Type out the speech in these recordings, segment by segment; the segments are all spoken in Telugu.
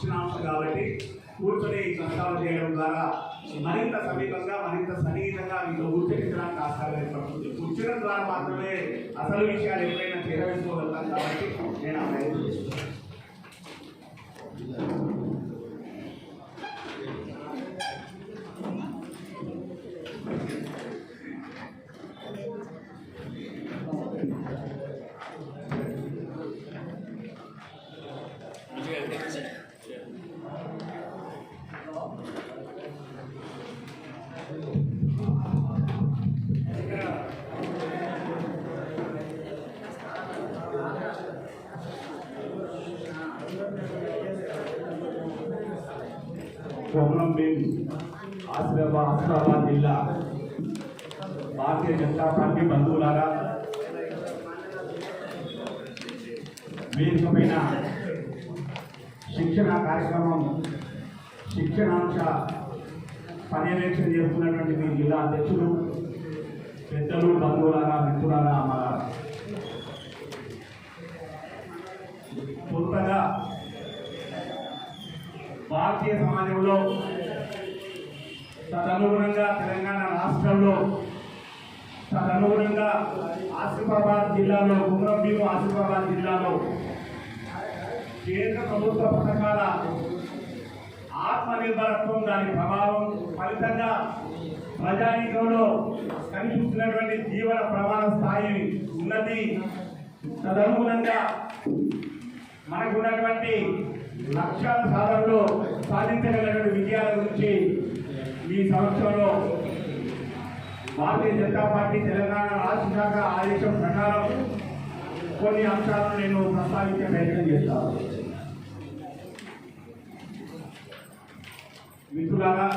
ముఖ్య అంశం కాబట్టి కూర్చొని ప్రస్తావన చేయడం ద్వారా మరింత సమీపంగా మరింత సన్నిహితంగా మీతో ఉచ్చరించడానికి ఆస్కారం ఏర్పడుతుంది. కూర్చోడం ద్వారా మాత్రమే అసలు విషయాలు ఎప్పుడైనా చేరవేసుకోగలుగుతాం కాబట్టి నేను ఆ ప్రయత్నం చేస్తున్నాను. ఆసిఫాబాద్ జిల్లా భారతీయ జనతా పార్టీ బంధువులారా, వేదికపైన శిక్షణ కార్యక్రమం శిక్షణాంశ పర్యవేక్షణ చేస్తున్నటువంటి మీ జిల్లా అధ్యక్షులు, పెద్దలు, బంధువులారా, మిత్రులారా, అమ్మలారా, కొత్తగా భారతీయ సమాజంలో తదనుగుణంగా తెలంగాణ రాష్ట్రంలో తదనుగుణంగా ఆసిఫాబాద్ జిల్లాలో కుమ్రంభీం ఆసిఫాబాద్ జిల్లాలో కేంద్ర ప్రభుత్వ పథకాల ఆత్మనిర్భరత్వం దాని ప్రభావం ఫలితంగా ప్రజానీకంలో కనిపిస్తున్నటువంటి జీవన ప్రమాణ స్థాయి ఉన్నది. తదనుగుణంగా మనకున్నటువంటి లక్ష్యాల సాధనలో సాధించగలిగినటువంటి విజయాల గురించి ఈ సంవత్సరంలో భారతీయ జనతా పార్టీ తెలంగాణ రాష్ట్ర శాఖ ఆదేశం ప్రకారం కొన్ని అంశాలను నేను ప్రస్తావించే ప్రయత్నం చేస్తాను. మిత్రులారా,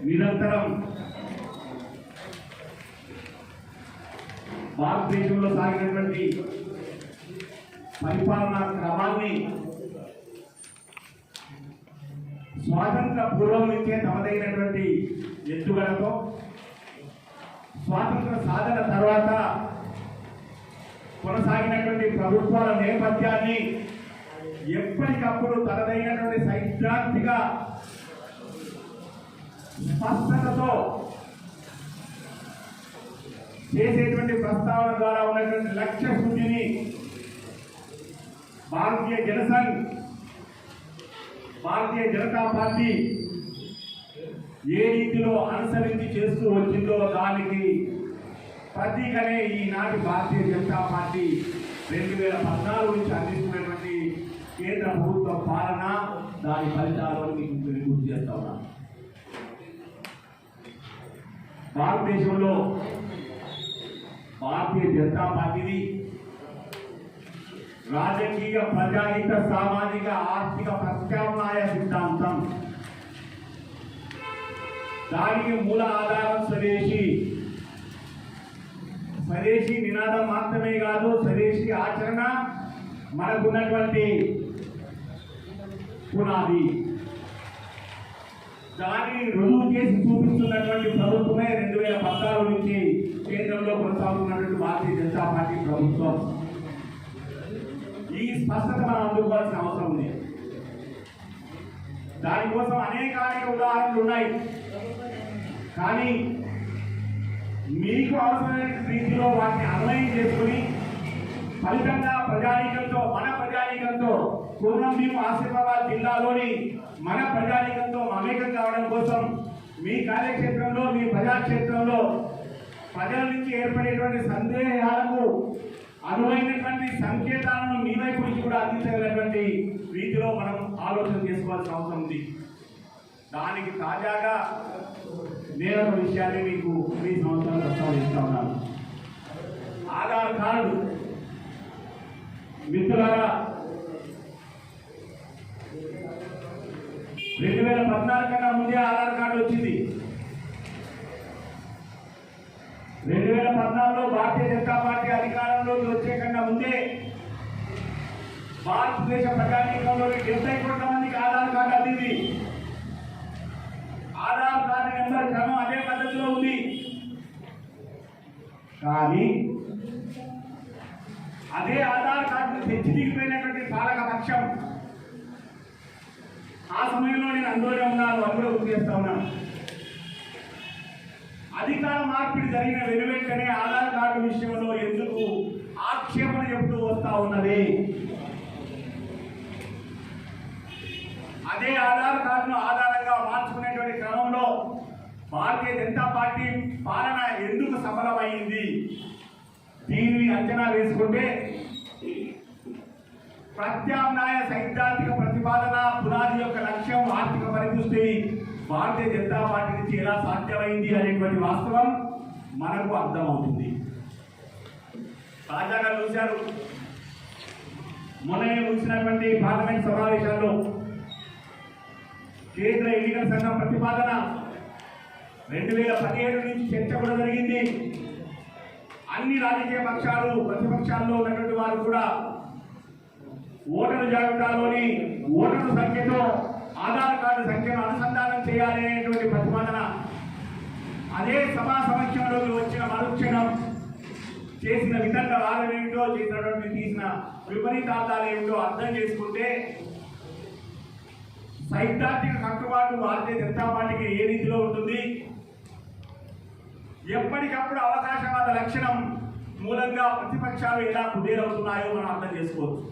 నిరంతరం భారతదేశంలో సాగినటువంటి పరిపాలనా క్రమాన్ని స్వాతంత్ర పూర్వం నుంచే తమదైనటువంటి ఎత్తుగడతో, స్వాతంత్ర సాధన తర్వాత కొనసాగినటువంటి ప్రభుత్వాల నేపథ్యాన్ని ఎప్పటికప్పుడు తనదైనటువంటి సైద్ధాంతిక స్పష్టతతో చేసేటువంటి ప్రస్తావన ద్వారా ఉన్నటువంటి లక్ష్య శుద్ధిని భారతీయ జనతా పార్టీ ఏ రీతిలో అనుసరించి చేస్తూ వచ్చిందో దానికి ప్రతీకనే ఈనాటి భారతీయ జనతా పార్టీ 2014 నుంచి అందిస్తున్నటువంటి కేంద్ర ప్రభుత్వ పాలన, దాని ఫలితాలను మీకు గుర్తు చేస్తా ఉన్నాను. భారతదేశంలో భారతీయ జనతా పార్టీని రాజకీయ, ప్రజాహిత, సామాజిక, ఆర్థిక ప్రత్యామ్నాయ సిద్ధాంతం, దానికి మూల ఆధారం స్వదేశీ నినాదం మాత్రమే కాదు, స్వదేశీ ఆచరణ మనకున్నటువంటి పునాది. దానిని రుజువు చేసి చూపిస్తున్నటువంటి ప్రభుత్వమే 2014 నుంచి కేంద్రంలో కొనసాగుతున్నటువంటి భారతీయ జనతా పార్టీ ప్రభుత్వం. ఈ స్పష్టత మనం అందుకోవాల్సిన అవసరం ఉంది. దానికోసం అనేక ఉదాహరణలు ఉన్నాయి. కానీ మీకు అవసరమైన రీతిలో వాటిని అన్వయం చేసుకుని ఫలితంగా మన ప్రజానీకంతో కుమ్రంభీం ఆసిఫాబాద్ జిల్లాలోని మన ప్రజానీకంతో మమేకం కావడం కోసం మీ కార్యక్షేత్రంలో, మీ ప్రజాక్షేత్రంలో ప్రజల నుంచి ఏర్పడేటువంటి సందేహాలకు అనువైనటువంటి సంకేతాలను మీ వైపు నుంచి కూడా అందించగలిగినటువంటి రీతిలో మనం ఆలోచన చేసుకోవాల్సిన అవసరం ఉంది. దానికి తాజాగా నేను ఒక విషయాన్ని మీకు ఈ సంవత్సరం ప్రస్తావిస్తా ఉన్నాను. ఆధార్ కార్డు. మిత్రులారా, 2014 కన్నా ముందే ఆధార్ కార్డు వచ్చింది. 2014లో భారతీయ జనతా పార్టీ అధికారంలోకి వచ్చే కన్నా ముందే భారతదేశ ప్రజానీకంలోని 70 కోట్ల మందికి ఆధార్ కార్డు అందింది. ఆధార్ కార్డు నెంబర్ క్రమం అదే పద్ధతిలో ఉంది. కానీ అదే ఆధార్ కార్డును తెచ్చి దిగిపోయినటువంటి పాలక పక్షం ఆ సమయంలో నేను అందులోనే ఉన్నాను, అది కూడా గుర్తు చేస్తా ఉన్నాను. అధికార మార్పిడి జరిగిన వెనువెంటనే ఆధార్ కార్డు విషయంలో ఎందుకు ఆక్షేపణ చెబుతూ వస్తా ఉన్నది? అదే ఆధార్ కార్డును ఆధారంగా మార్చుకునేటువంటి క్రమంలో భారతీయ జనతా పార్టీ పాలన ఎందుకు సఫలమైంది? దీన్ని అంచనా వేసుకుంటే ప్రత్యామ్నాయ సైద్ధాంతిక ప్రతిపాదన పునాది యొక్క లక్ష్యం ఆర్థిక పరిదృష్టి భారతీయ జనతా పార్టీ నుంచి ఎలా సాధ్యమైంది అనేటువంటి వాస్తవం మనకు అర్థమవుతుంది. తాజాగా చూశారు, మొన్న ముగిసినటువంటి పార్లమెంట్ సమావేశాల్లో కేంద్ర ఎన్నికల సంఘం ప్రతిపాదన 2017 నుంచి చర్చ కూడా జరిగింది. అన్ని రాజకీయ పక్షాలు ప్రతిపక్షాల్లో ఉన్నటువంటి వారు కూడా ఓటరు జాబితాలోని ఓటరు సంఖ్యతో ఆధార్ కార్డు సంఖ్యను అనుసంధానం చేయాలనేటువంటి ప్రతిపాదన అదే సభా సమక్షంలోకి వచ్చిన మరుక్షణం చేసిన విధంగా వాదమేమిటో, చేసినటువంటి తీసిన విపరీతార్థాలు ఏమిటో అర్థం చేసుకుంటే సైద్ధాంతిక కట్టుబాటు భారతీయ జనతా పార్టీకి ఏ రీతిలో ఉంటుంది, ఎప్పటికప్పుడు అవకాశవాద లక్షణం మూలంగా ప్రతిపక్షాలు ఎలా కుదేరవుతున్నాయో మనం అర్థం చేసుకోవచ్చు.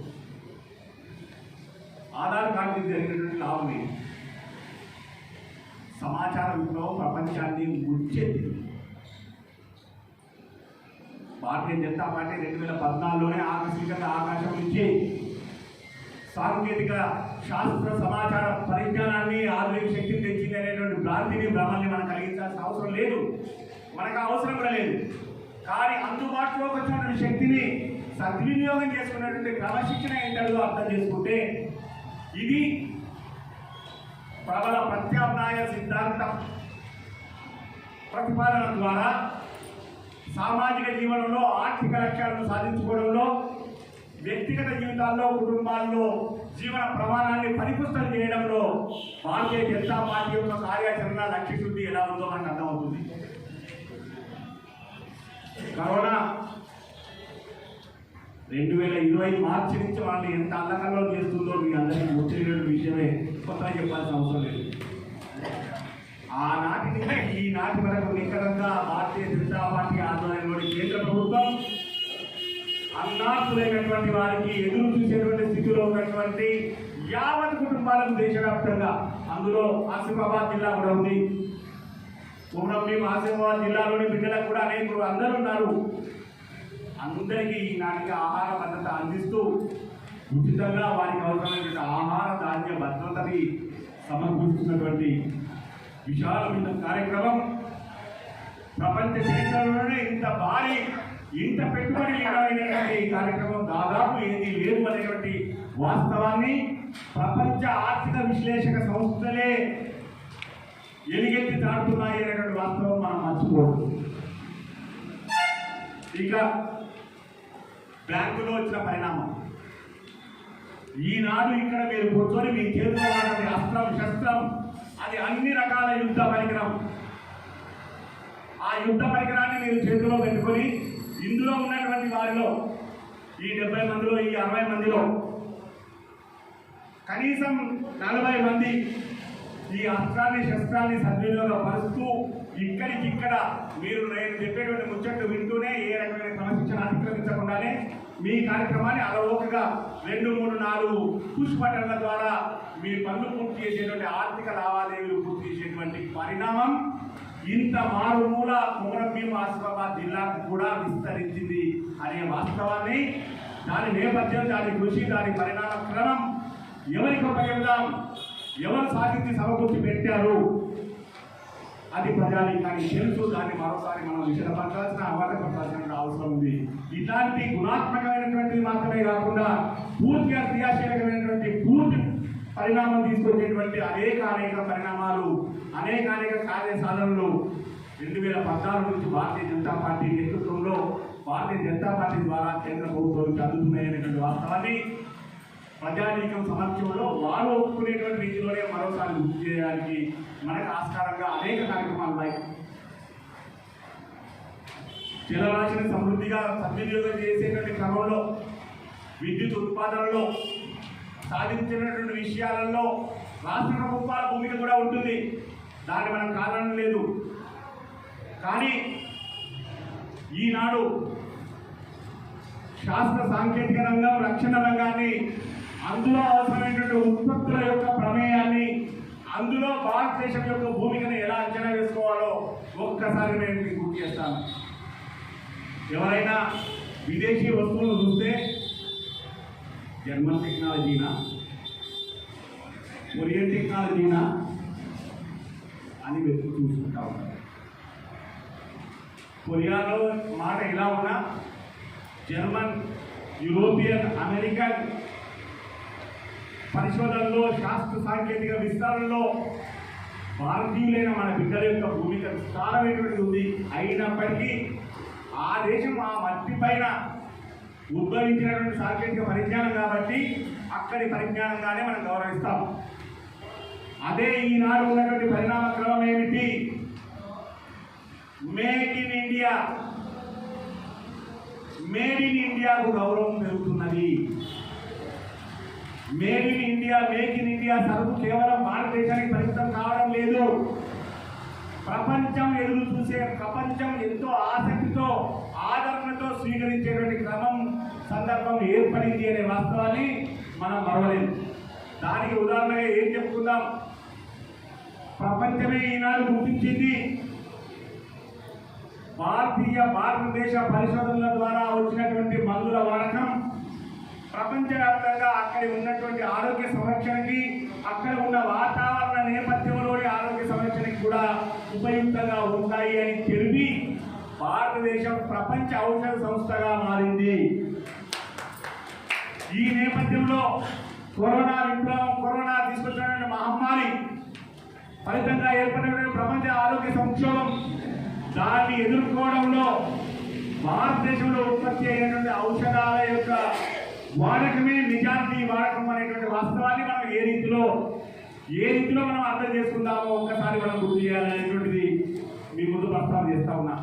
ఆధార్ కార్డు జరిగినటువంటి లాభం సమాచార విప్లవం ప్రపంచాన్ని ముంచెత్తి భారతీయ జనతా పార్టీ 2014లోనే ఆకస్మికంగా ఆకాశం నుంచి సాంకేతిక శాస్త్ర సమాచార పరిజ్ఞానాన్ని ఆధునిక శక్తిని తెచ్చింది అనేటువంటి భ్రాంతిని భ్రమల్ని మనం కలిగించాల్సిన అవసరం లేదు, మనకు అవసరం కూడా లేదు. కానీ అందుబాటులోకి వచ్చినటువంటి శక్తిని సద్వినియోగం చేసుకున్నటువంటి క్రమశిక్షణ ఏంటో అర్థం చేసుకుంటే ఇది ప్రబల ప్రత్యామ్నాయ సిద్ధాంత ప్రతిపాదన ద్వారా సామాజిక జీవనంలో ఆర్థిక లక్ష్యాలను సాధించుకోవడంలో, వ్యక్తిగత జీవితాల్లో కుటుంబాల్లో జీవన ప్రమాణాన్ని పరిపుష్టం చేయడంలో భారతీయ జనతా పార్టీ యొక్క కార్యాచరణ లక్ష్య శుద్ధి ఎలా ఉందో మనకు అర్థమవుతుంది. కరోనా 2020 మార్చి నుంచి వాళ్ళని ఎంత అల్లకల్లో చేస్తుందో మీ అందరికీ గుర్తిన విషయమే, కొత్తగా చెప్పాల్సిన అవసరం లేదు. ఆనాటి నుంచి ఈనాటి వరకు నికరంగా భారతీయ జనతా పార్టీ ఆధ్వర్యంలోని కేంద్ర ప్రభుత్వం అన్నార్థులైనటువంటి వారికి ఎదురు చూసేటువంటి స్థితిలో ఉన్నటువంటి యావత్ కుటుంబాలకు దేశవ్యాప్తంగా, అందులో ఆసిఫాబాద్ జిల్లా కూడా ఉంది, కుమ్రంభీం ఆసిఫాబాద్ జిల్లాలోని బిడ్డలకు కూడా అనేకులు అందరూ ఉన్నారు. అందరికీ ఈనాటికి ఆహార భద్రత అందిస్తూ ఉచితంగా వారికి అవసరమైనటువంటి ఆహార ధాన్య భద్రతని సమకూరుస్తున్నటువంటి విశాలమైన కార్యక్రమం ప్రపంచ చరిత్రలోనే ఇంత భారీ ఇంత పెట్టుబడి లేనటువంటి కార్యక్రమం దాదాపు ఏది లేదు అనేటువంటి వాస్తవాన్ని ప్రపంచ ఆర్థిక విశ్లేషక సంస్థలే ఎలుగెత్తి చాటుతున్నాయి అనేటువంటి వాస్తవం మనం మర్చిపోవచ్చు. ఇక బ్యాంకులో వచ్చిన పరిణామం, ఈనాడు ఇక్కడ మీరు కూర్చొని మీ చేతిలో ఉన్నటువంటి అస్త్రం శస్త్రం అది అన్ని రకాల యుద్ధ పరికరం. ఆ యుద్ధ పరికరాన్ని మీరు చేతిలో పెట్టుకొని ఇందులో ఉన్నటువంటి వారిలో ఈ 70 మందిలో ఈ 60 మందిలో కనీసం 40 మంది ఈ అస్త్రాన్ని శస్త్రాన్ని సద్వినియోగపరుస్తూ ఇక్కడికిక్కడ మీరు నేను చెప్పేటువంటి ముచ్చట్లు వింటూనే ఏ రకమైన క్రమశిక్షణ అతిక్రమించకుండానే మీ కార్యక్రమాన్ని అలవోకగా 2, 3, 4 పుష్ బటన్ల ద్వారా మీ పనులు పూర్తి చేసేటువంటి ఆర్థిక లావాదేవీలు పూర్తి చేసేటువంటి పరిణామం ఇంత మారుమూల కుమ్రంభీం ఆసిఫాబాద్ జిల్లాకు కూడా విస్తరించింది అనే వాస్తవాన్ని, దాని నేపథ్యం, దాని కృషి, దాని పరిణామ క్రమం ఎవరికి ఉపయోగిద్దాం, ఎవరు సాధించి సమకూర్చి పెట్టారు అది ప్రజానీకానికి తెలుసు. దాన్ని మరోసారి మనం విషదపరచాల్సిన అవగాహన అవసరం ఉంది. ఇట్లాంటి గుణాత్మకమైనటువంటిది మాత్రమే కాకుండా పూర్తిగా క్రియాశీలకమైనటువంటి పూర్తి పరిణామం తీసుకొచ్చేటువంటి అనేక పరిణామాలు, అనేక కార్య సాధనలు 2014 నుంచి భారతీయ జనతా పార్టీ నేతృత్వంలో భారతీయ జనతా పార్టీ ద్వారా కేంద్ర ప్రభుత్వానికి అందుతున్నాయనేటువంటి వాస్తవాన్ని ప్రజానీకం సమక్షంలో వారు ఒప్పుకునేటువంటి రీతిలోనే మరోసారి గుర్తు చేయడానికి మనకు ఆస్కారంగా అనేక కార్యక్రమాలు ఉన్నాయి. జలరాశిని సమృద్ధిగా సద్వినియోగం చేసేటువంటి క్రమంలో విద్యుత్ ఉత్పాదనలో సాధించినటువంటి విషయాలలో రాష్ట్ర ప్రభుత్వాల భూమిక కూడా ఉంటుంది. దాన్ని మనం కారణం లేదు. కానీ ఈనాడు శాస్త్ర సాంకేతిక రంగం, రక్షణ రంగాన్ని, అందులో అవసరమైనటువంటి ఉత్పత్తుల యొక్క ప్రమేయాన్ని, అందులో భారతదేశం యొక్క భూమికను ఎలా అంచనా వేసుకోవాలో ఒక్కసారి నేను మీకు గుర్తు చేస్తాను. ఎవరైనా విదేశీ వస్తువులు చూస్తే జర్మన్ టెక్నాలజీనా, కొరియన్ టెక్నాలజీనా అని వెతుకు చూసుకుంటా ఉంటారు. కొరియాలో మాట ఎలా ఉన్నా జర్మన్, యూరోపియన్, అమెరికన్ పరిశోధనలో, శాస్త్ర సాంకేతిక విస్తరణలో భారతీయులైన మన బిడ్డల యొక్క భూమిక విస్తారమైనటువంటి ఉంది. అయినప్పటికీ ఆ దేశం ఆ మట్టి పైన ఉద్భవించినటువంటి సాంకేతిక పరిజ్ఞానం కాబట్టి అక్కడి పరిజ్ఞానంగానే మనం గౌరవిస్తాం. అదే ఈనాడు ఉన్నటువంటి పరిణామ క్రమం ఏమిటి? Make in India, made in ఇండియాకు గౌరవం పెరుగుతున్నది. Made in India, make in India సరుకు కేవలం భారతదేశానికి పరిమితం కావడం లేదు. ప్రపంచం ఎదురు చూసే, ప్రపంచం ఎంతో ఆసక్తితో, ఆదరణతో స్వీకరించేటువంటి క్రమం, సందర్భం ఏర్పడింది అనే వాస్తవాన్ని మనం మరవలేదు. దానికి ఉదాహరణగా ఏం చెప్పుకుందాం? ప్రపంచమే ఈనాడు గుర్తించింది. భారతదేశ పరిశోధనల ద్వారా వచ్చినటువంటి మందుల వాడకం ప్రపంచవ్యాప్తంగా అక్కడ ఉన్నటువంటి ఆరోగ్య సంరక్షణకి, అక్కడ ఉన్న వాతావరణ నేపథ్యంలోని ఆరోగ్య సంరక్షణకి కూడా ఉపయుక్తంగా ఉంటాయి అని తెలిపి భారతదేశం ప్రపంచ ఔషధ సంస్థగా మారింది. ఈ నేపథ్యంలో కరోనా విప్లవం, కరోనా తీసుకొచ్చినటువంటి మహమ్మారి ఫలితంగా ఏర్పడినటువంటి ప్రపంచ ఆరోగ్య సంక్షోభం, దాన్ని ఎదుర్కోవడంలో భారతదేశంలో ఉత్పత్తి అయినటువంటి ఔషధాల యొక్క వాడకమే నిజానికి వాడకం అనేటువంటి వాస్తవాన్ని మనం ఏ రీతిలో మనం అర్థం చేసుకుందామో ఒక్కసారి మనం గుర్తు చేయాలనేటువంటిది మీ ముందు ప్రస్తావన చేస్తా ఉన్నా.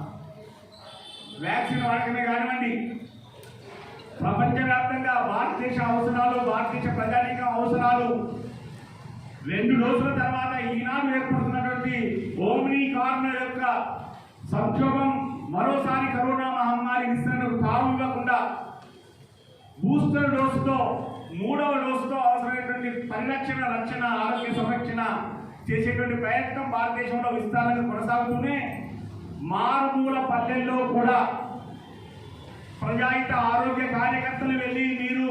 వ్యాక్సిన్ వాడకమే కానివ్వండి, ప్రపంచవ్యాప్తంగా భారతదేశ అవసరాలు, భారతదేశ ప్రజానీకం అవసరాలు 2 రోజుల తర్వాత ఈనాడు ఏర్పడుతున్నటువంటి ఓమిక్రాన్ యొక్క సంక్షోభం మరోసారి కరోనా మహమ్మారి విస్తరణకు తావు ఇవ్వకుండా బూస్టర్ డోసుతో, 3వ డోసుతో అవసరమైనటువంటి పరిరక్షణ, రక్షణ, ఆరోగ్య సంరక్షణ చేసేటువంటి ప్రయత్నం భారతదేశంలో విస్తారంగా కొనసాగుతూనే మారుమూల పల్లెల్లో కూడా ప్రజాహిత ఆరోగ్య కార్యకర్తలు వెళ్ళి మీరు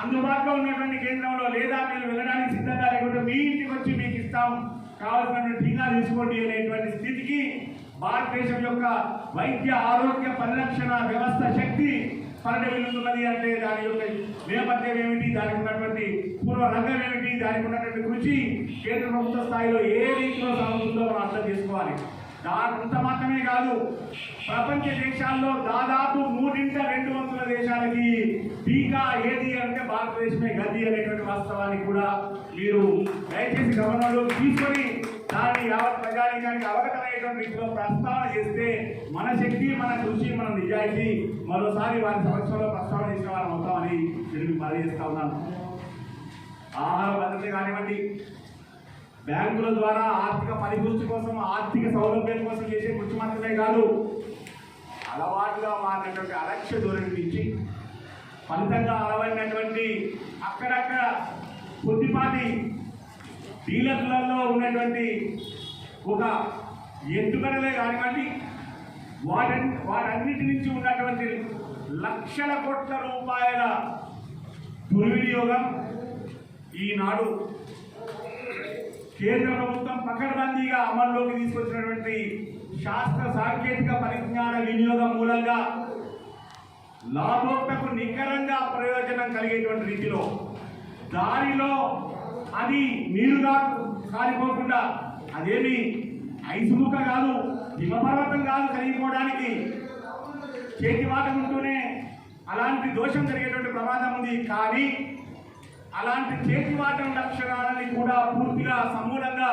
అందుబాటులో ఉన్నటువంటి కేంద్రంలో లేదా మీరు వెళ్ళడానికి సిద్ధంగా లేకుంటే మీ ఇంటికి వచ్చి మీకు ఇస్తాం, కావాల్సినటువంటి టీకా తీసుకోండి అనేటువంటి స్థితికి భారతదేశం యొక్క వైద్య ఆరోగ్య పరిరక్షణ వ్యవస్థ శక్తి పరిణమిల్లుతున్నది. అంటే దాని యొక్క నేపథ్యం ఏమిటి, దానికి ఉన్నటువంటి పూర్వ రంగం ఏమిటి, దానికి ఉన్నటువంటి కృషి కేంద్ర ప్రభుత్వ స్థాయిలో ఏ రీతిలో సాగుతుందో మనం అర్థం చేసుకోవాలి. అంత మాత్రమే కాదు, ప్రపంచ దేశాల్లో దాదాపు 3/2 దేశాలకి టీకా ఏది అంటే భారతదేశమే గది అనేటువంటి వాస్తవాన్ని కూడా మీరు దయచేసి గమనంలో తీసుకొని దాన్ని యావత్ ప్రజానీకానికి అవగతమయ్యేటువంటి రీతిలో ప్రస్తావన చేస్తే మన శక్తి, మన కృషి, మన నిజాయితీ మరోసారి వారి సమక్షంలో ప్రస్తావన చేసిన వారు అవుతామని నేను తెలియజేస్తా ఉన్నాను. ఆహార భద్రత కానివ్వండి, బ్యాంకుల ద్వారా ఆర్థిక పరిపుష్టి కోసం, ఆర్థిక సౌలభ్యం కోసం చేసే కృషి మాత్రమే కాదు, అలవాటుగా మారినటువంటి అలక్ష్య ధోరణి నుంచి ఫలితంగా అలవైనటువంటి అక్కడక్కడ కొద్దిపాటి డీలర్లలో ఉన్నటువంటి ఒక ఎత్తుగడలే కానివ్వండి, వాటన్నిటి నుంచి ఉన్నటువంటి లక్షల కోట్ల రూపాయల దుర్వినియోగం ఈనాడు కేంద్ర ప్రభుత్వం పకడ్బందీగా అమల్లోకి తీసుకొచ్చినటువంటి శాస్త్ర సాంకేతిక పరిజ్ఞాన వినియోగం మూలంగా లాభోక్తకు నికరంగా ప్రయోజనం కలిగేటువంటి రీతిలో దారిలో అది నీరుగా కాలిపోకుండా, అదేమి ఐసుముఖ కాదు, హిమపర్వతం కాదు కలిగిపోవడానికి, చేతి మాట ఉంటూనే అలాంటి దోషం జరిగేటువంటి ప్రమాదం ఉంది. కానీ అలాంటి చేతివాటం లక్షణాలని కూడా పూర్తిగా సమూలంగా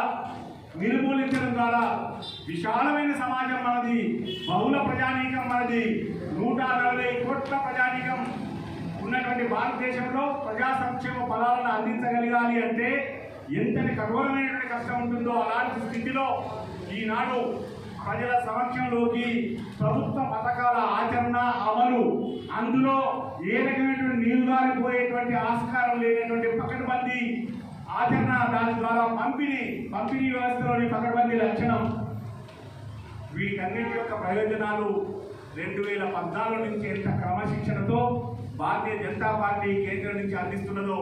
నిర్మూలించడం ద్వారా విశాలమైన సమాజం మనది, బహుళ ప్రజానీకం మనది, 140 కోట్ల ప్రజానీకం ఉన్నటువంటి భారతదేశంలో ప్రజా సంక్షేమ ఫలాలను అందించగలగాలి అంటే ఎంతటి కఠోరమైనటువంటి కష్టం ఉంటుందో అలాంటి స్థితిలో ఈనాడు ప్రజల సమక్షంలోకి ప్రభుత్వ పథకాల ఆచరణ అమలు, అందులో ఏ రకమైనటువంటి నీరుగారిపోయేటువంటి ఆస్కారం లేనటువంటి పకడ్బందీ ఆచరణ, దాని ద్వారా పంపిణీ వ్యవస్థలోని పకడ్బందీ లక్షణం, వీటన్నిటి యొక్క ప్రయోజనాలు 2014 నుంచి ఎంత క్రమశిక్షణతో భారతీయ జనతా పార్టీ కేంద్రం నుంచి అందిస్తున్నదో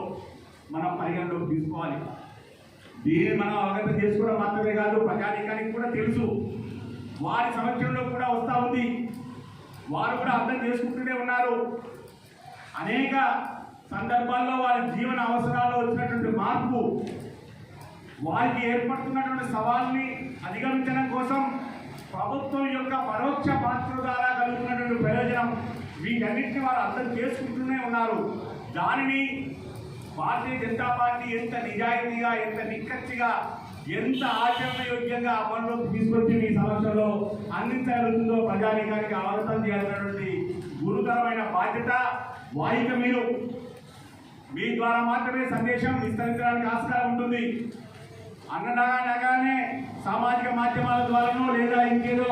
మనం పరిగణలోకి తీసుకోవాలి. దీన్ని మనం అవగతం చేసుకోవడం మాత్రమే కాదు, ప్రజానీకానికి కూడా తెలుసు, వారి సమక్షంలో కూడా వస్తూ ఉంది, వారు కూడా అర్థం చేసుకుంటూనే ఉన్నారు. అనేక సందర్భాల్లో వారి జీవన అవసరాల్లో వచ్చినటువంటి మార్పు, వారికి ఏర్పడుతున్నటువంటి సవాల్ని అధిగమించడం కోసం ప్రభుత్వం యొక్క పరోక్ష పాత్ర ద్వారా కలుగుతున్నటువంటి ప్రయోజనం, వీటన్నిటిని వారు అర్థం చేసుకుంటూనే ఉన్నారు. దానిని భారతీయ జనతా పార్టీ ఎంత నిజాయితీగా, ఎంత నిక్కచ్చిగా, ఎంత ఆచరణయోగ్యంగా అమల్లోకి తీసుకొచ్చి మీ సమస్యలో అందించగలుగుతుందో ప్రజానీకానికి అవగతం చేయాల్సినటువంటి గురుతరమైన బాధ్యత వాయిక మీరు. మీ ద్వారా మాత్రమే సందేశం విస్తరించడానికి ఆస్కారం ఉంటుంది. అన్ననగానే సామాజిక మాధ్యమాల ద్వారానో లేదా ఇంకేదో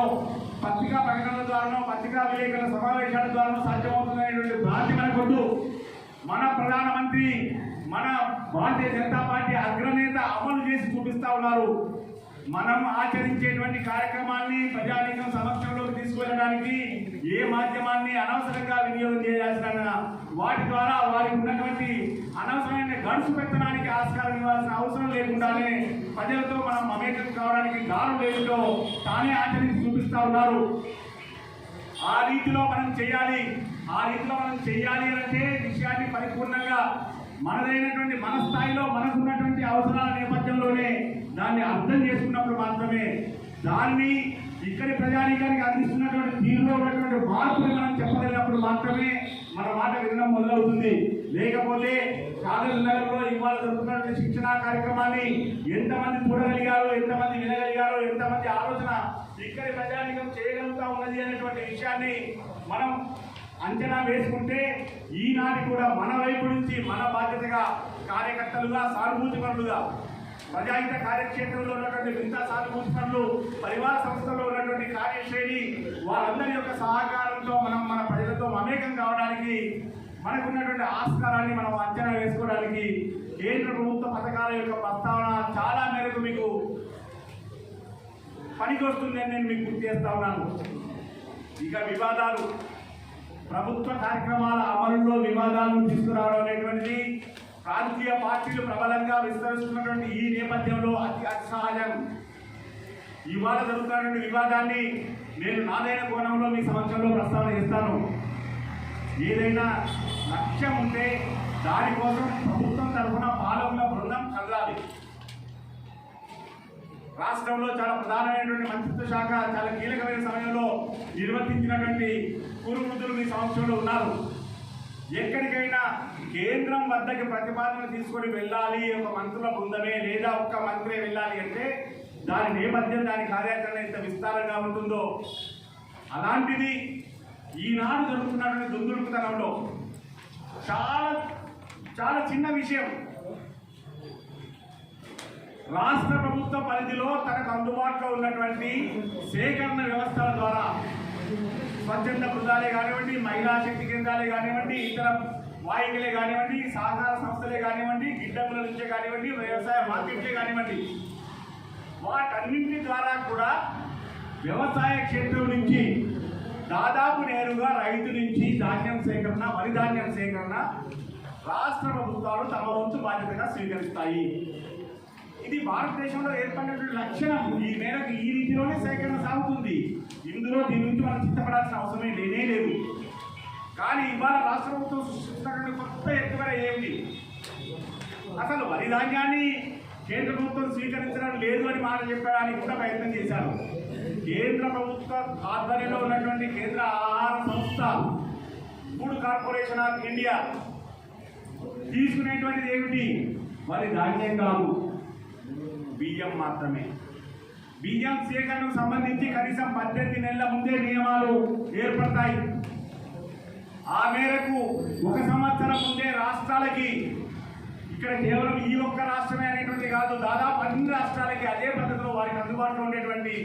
పత్రికా ప్రకటనల ద్వారానో, పత్రికా విలేకరుల సమావేశాల ద్వారానో సాధ్యమవుతుందనేటువంటి భ్రాంతి మనకొద్దు. మన ప్రధానమంత్రి, మన భారతీయ జనతా పార్టీ అగ్రనేత అమలు చేసి చూపిస్తా ఉన్నారు. మనం ఆచరించేటువంటి కార్యక్రమాన్ని ప్రజానీకం సమక్షంలోకి తీసుకువెళ్ళడానికి ఏ మాధ్యమాన్ని అనవసరంగా వినియోగం చేయాల్సిన, వాటి ద్వారా వారికి ఉన్నటువంటి అనవసరమైన గడుసు పెట్టడానికి ఆస్కారం ఇవ్వాల్సిన అవసరం లేకుండానే ప్రజలతో మనం మమేకం కావడానికి దారులు లేదో తానే ఆచరించి చూపిస్తా ఉన్నారు. ఆ రీతిలో మనం చేయాలి. అంటే విషయాన్ని పరిపూర్ణంగా మనదైనటువంటి మన స్థాయిలో మనకున్నటువంటి అవసరాల నేపథ్యంలోనే దాన్ని అర్థం చేసుకున్నప్పుడు మాత్రమే, దాన్ని ఇక్కడి ప్రజానీకానికి అందిస్తున్నటువంటి తీరులో ఉన్నటువంటి మార్పుని మనం చెప్పగలిగినప్పుడు మాత్రమే మన మాట వినడం మొదలవుతుంది. లేకపోతే కాగజ్ నగర్లో ఇవాళ జరుగుతున్నటువంటి శిక్షణా కార్యక్రమాన్ని ఎంతమంది చూడగలిగారో, ఎంతమంది వినగలిగారో, ఎంతమంది ఆలోచన ఇక్కడి ప్రజానీకం చేయగలుగుతా ఉన్నది అనేటువంటి విషయాన్ని మనం అంచనా వేసుకుంటే ఈనాటి కూడా మన వైపు నుంచి మన బాధ్యతగా కార్యకర్తలుగా, సానుభూతిపరులుగా, ప్రజాహిత కార్యక్షేత్రంలో ఉన్నటువంటి మిగతా సానుభూతిపరులు, పరివార సంస్థలో ఉన్నటువంటి కార్యశ్రేణి, వారందరి యొక్క సహకారంతో మనం మన ప్రజలతో మమేకం కావడానికి, మనకున్నటువంటి ఆస్కారాన్ని మనం అంచనా వేసుకోవడానికి కేంద్ర ప్రభుత్వ పథకాల యొక్క ప్రస్తావన చాలా మేరకు మీకు పనికి వస్తుందని నేను మీకు గుర్తు చేస్తా ఉన్నాను. ఇక వివాదాలు, ప్రభుత్వ కార్యక్రమాల అమలులో వివాదాలను తీసుకురావడం అనేటువంటిది ప్రాంతీయ పార్టీలు ప్రబలంగా విస్తరిస్తున్నటువంటి ఈ నేపథ్యంలో అతి సహజం. ఇవాళ జరుగుతున్నటువంటి వివాదాన్ని నేను నాదైన కోణంలో మీ సమక్షంలో ప్రస్తావన చేస్తాను. ఏదైనా లక్ష్యం ఉంటే దానికోసం ప్రభుత్వం తరఫున పాలకుల బృందం కదలాలి. రాష్ట్రంలో చాలా ప్రధానమైనటువంటి మంత్రిత్వ శాఖ చాలా కీలకమైన సమయంలో నిర్వర్తించినటువంటి కురువృద్ధులు మీ సమక్షంలో ఉన్నారు. ఎక్కడికైనా కేంద్రం వద్దకి ప్రతిపాదన తీసుకొని వెళ్ళాలి ఒక మంత్రుల బృందమే లేదా ఒక్క మంత్రే వెళ్ళాలి అంటే దాని నేపథ్యం, దాని కార్యాచరణ ఎంత విస్తారంగా ఉంటుందో, అలాంటిది ఈనాడు జరుగుతున్నటువంటి దుందుడుకుతనంలో చాలా చాలా చిన్న విషయం, రాష్ట్ర ప్రభుత్వ పరిధిలో తనకు అందుబాటులో ఉన్నటువంటి సేకరణ వ్యవస్థల ద్వారా స్వచ్ఛంద బృందాలే కానివ్వండి, మహిళా శక్తి కేంద్రాలే కానివ్వండి, ఇతర వాయికలే కానివ్వండి, సహకార సంస్థలే కానివ్వండి, గిడ్డంగుల నుంచే కానివ్వండి, వ్యవసాయ మార్కెట్లే కానివ్వండి, వాటన్నింటి ద్వారా కూడా వ్యవసాయ క్షేత్రం నుంచి దాదాపు నేరుగా రైతు నుంచి ధాన్యం సేకరణ, వరి ధాన్యం సేకరణ రాష్ట్ర ప్రభుత్వాలు తమ వంతు బాధ్యతగా స్వీకరిస్తాయి. ఇది భారతదేశంలో ఏర్పడినటువంటి లక్షణం. ఈ మేరకు ఈ రీతిలోనే సేకరణ సాగుతుంది. ఇందులో దీని నుంచి మనం చిత్తపడాల్సిన అవసరమే లేనే లేదు. కానీ ఇవాళ రాష్ట్ర ప్రభుత్వం సృష్టిస్తున్నటువంటి కొత్త ఎత్తుగడ ఏమిటి? అసలు వరి ధాన్యాన్ని కేంద్ర ప్రభుత్వం స్వీకరించడం లేదు అని మాట చెప్పడానికి కూడా ప్రయత్నం చేశారు. కేంద్ర ప్రభుత్వ ఆధ్వర్యంలో ఉన్నటువంటి కేంద్ర ఆహార సంస్థ ఫుడ్ కార్పొరేషన్ ఆఫ్ ఇండియా తీసుకునేటువంటిది ఏమిటి? వరి ధాన్యం కాదు, బియ్యం మాత్రమే. బియ్యం సేకరణకు సంబంధించి కనీసం 18 నెలల ముందే నియమాలు ఏర్పడతాయి. ఆ మేరకు 1 సంవత్సరం ముందే రాష్ట్రాలకి, ఇక్కడ కేవలం ఈ ఒక్క రాష్ట్రమే అనేటువంటి కాదు, దాదాపు అన్ని రాష్ట్రాలకి అదే పద్ధతిలో వారికి అందుబాటులో ఉండేటువంటి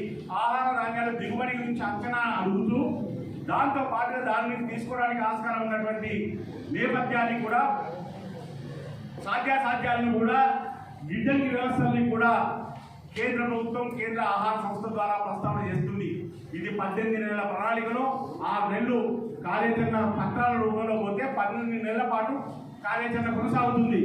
ఆహార ధాన్యాల దిగుబడి గురించి అంచనా అడుగుతూ దాంతో పాటుగా దానిని తీసుకోవడానికి ఆస్కారం ఉన్నటువంటి నేపథ్యాన్ని కూడా, సాధ్యాసాధ్యాలను కూడా, గిడ్డంగి వ్యవస్థల్ని కూడా కేంద్ర ప్రభుత్వం కేంద్ర ఆహార సంస్థ ద్వారా ప్రస్తావన చేస్తుంది. ఇది 18 నెలల ప్రణాళికలో 6 నెలలు కార్యాచరణ పత్రాల రూపంలో పోతే 12 నెలల పాటు కార్యాచరణ కొనసాగుతుంది.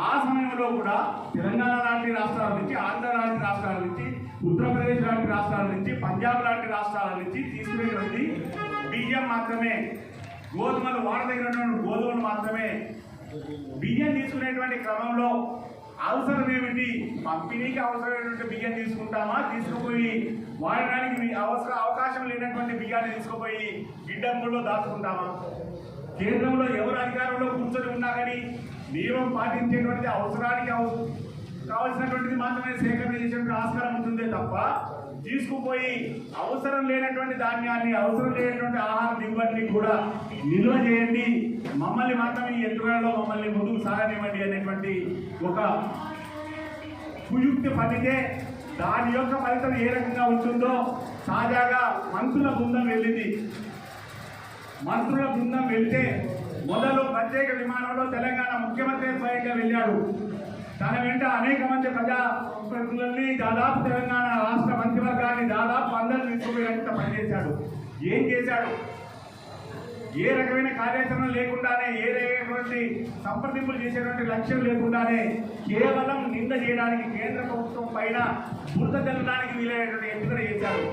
ఆ సమయంలో కూడా తెలంగాణ లాంటి రాష్ట్రాల నుంచి, ఆంధ్ర లాంటి రాష్ట్రాల నుంచి, ఉత్తరప్రదేశ్ లాంటి రాష్ట్రాల నుంచి, పంజాబ్ లాంటి రాష్ట్రాల నుంచి తీసుకునేటువంటి బియ్యం మాత్రమే, గోధుమలు వాడ దగ్గర ఉన్నటువంటి గోధుమలు మాత్రమే. బియ్యం తీసుకునేటువంటి క్రమంలో అవసరం ఏమిటి, పంపిణీకి అవసరమైనటువంటి బియ్యం తీసుకుంటామా, తీసుకుపోయి వాడడానికి అవకాశం లేనటువంటి బియ్యాన్ని తీసుకుపోయి గిడ్డంగుల్లో దాచుకుంటామా? కేంద్రంలో ఎవరు అధికారంలో కూర్చొని ఉన్నా కానీ నియమం పాటించేటువంటి అవసరానికి కావలసినటువంటిది మాత్రమే సేకరణ చేసేటువంటి ఆస్కారం ఉంటుందే తప్ప తీసుకుపోయి అవసరం లేనటువంటి ధాన్యాన్ని, అవసరం లేనటువంటి ఆహార దిగుబడిని కూడా నిల్వ చేయండి, మమ్మల్ని మాత్రం ఈ ఎత్తుగడలో మమ్మల్ని ముందుకు సాగనివ్వండి అనేటువంటి ఒక కుయుక్తి పనితే దాని యొక్క ఫలితం ఏ రకంగా ఉంటుందో తాజాగా మంత్రుల బృందం వెళ్ళింది. మంత్రుల బృందం వెళ్తే మొదలు ప్రత్యేక విమానంలో తెలంగాణ ముఖ్యమంత్రి స్వయంగా వెళ్ళాడు. తన వెంట అనేక మంది ప్రజాప్రతినిధులని, దాదాపు తెలంగాణ రాష్ట్ర మంత్రివర్గాన్ని దాదాపు అందరిని తీసుకుపోయేంత పనిచేశాడు. ఏం చేశాడు? ఏ రకమైన కార్యాచరణ లేకుండానే, ఏ రకమైనటువంటి సంప్రదింపులు చేసేటువంటి లక్ష్యం లేకుండానే కేవలం నింద చేయడానికి, కేంద్ర ప్రభుత్వం పైన బురద జల్లడానికి వీలైనటువంటి ఎత్తుగడ చేశారు.